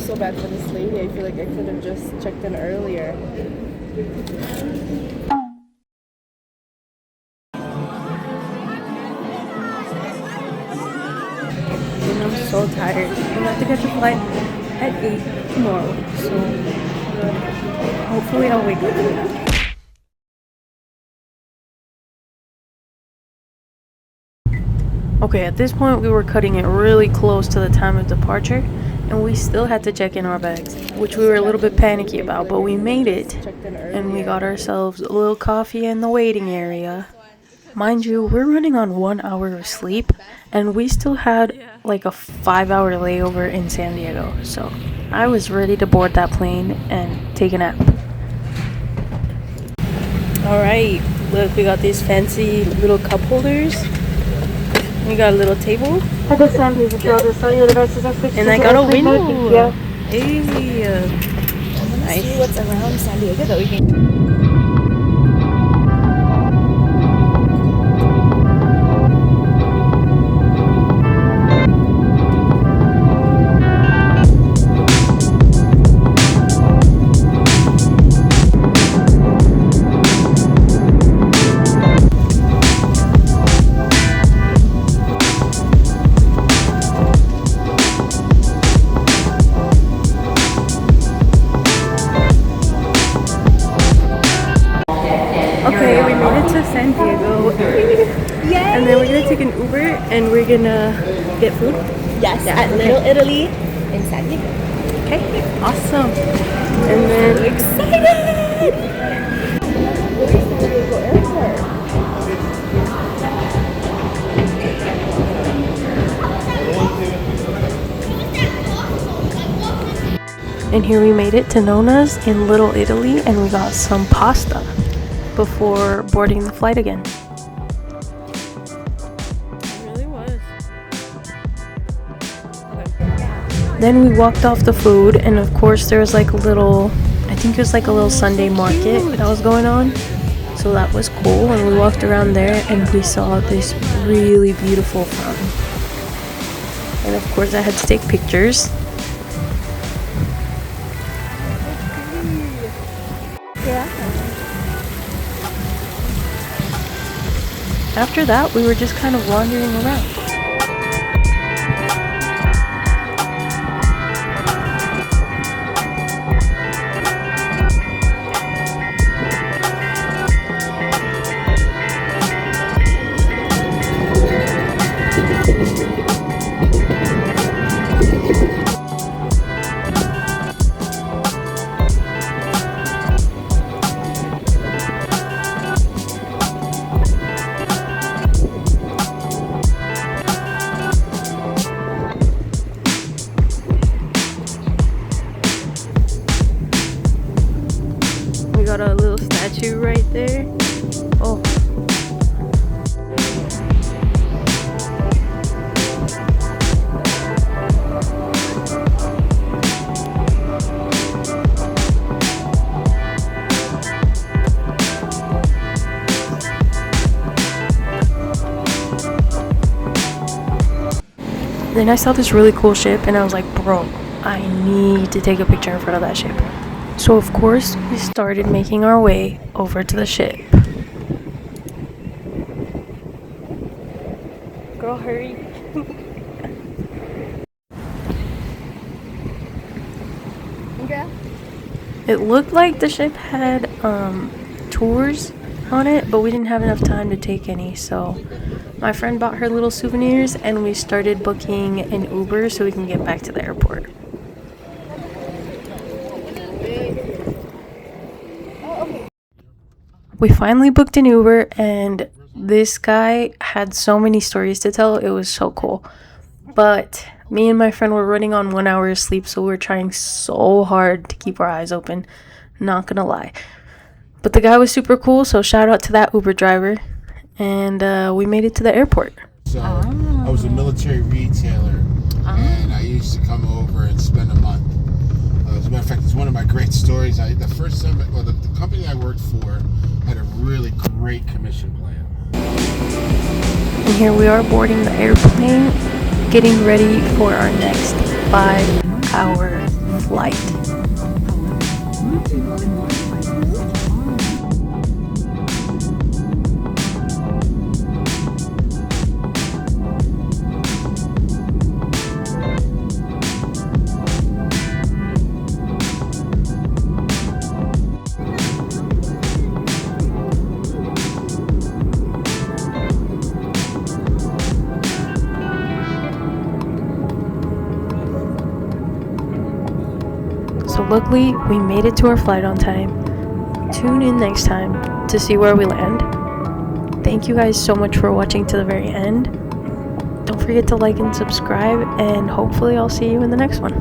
so bad for this lady. I feel like I could have just checked in earlier. And I'm so tired. I'm about to catch a flight at 8 tomorrow. So hopefully I'll wake up. Okay, at this point we were cutting it really close to the time of departure, and we still had to check in our bags, which we were a little bit panicky about, but we made it, and we got ourselves a little coffee in the waiting area. Mind you, we're running on 1 hour of sleep, and we still had like a 5-hour layover in San Diego, so I was ready to board that plane and take a nap. Alright, look, we got these fancy little cup holders. We got a little table. And I got a window. Hey. Nice. See what's around San Diego that we can. Okay, we made it to San Diego. Yay! And then we're gonna take an Uber and we're gonna get food. Yes, at Little Italy in San Diego. Okay, awesome. And then we're excited! Where's San Diego Airport? And here we made it to Nona's in Little Italy, and we got some pasta before boarding the flight again. It really was. Okay. Then we walked off the food, and of course there was like a little, I think it was like a little Sunday market that was going on. So that was cool, and we walked around there and we saw this really beautiful fountain. And of course I had to take pictures. After that, we were just kind of wandering around. Got a little statue right there. Oh. Then I saw this really cool ship and I was like, bro, I need to take a picture in front of that ship. So of course, we started making our way over to the ship. Girl, hurry. Yeah. It looked like the ship had tours on it, but we didn't have enough time to take any, so my friend bought her little souvenirs and we started booking an Uber so we can get back to the airport. We finally booked an Uber, and this guy had so many stories to tell. It was so cool. But me and my friend were running on 1 hour of sleep, so we were trying so hard to keep our eyes open. Not gonna lie. But the guy was super cool, so shout out to that Uber driver. And we made it to the airport. So I was a military retailer, and I used to come over and spend a month. As a matter of fact, it's one of my great stories. The first time, the company I worked for had a really great commission plan. And here we are boarding the airplane, getting ready for our next 5 our flight. So luckily, we made it to our flight on time. Tune in next time to see where we land. Thank you guys so much for watching to the very end. Don't forget to like and subscribe, and hopefully I'll see you in the next one.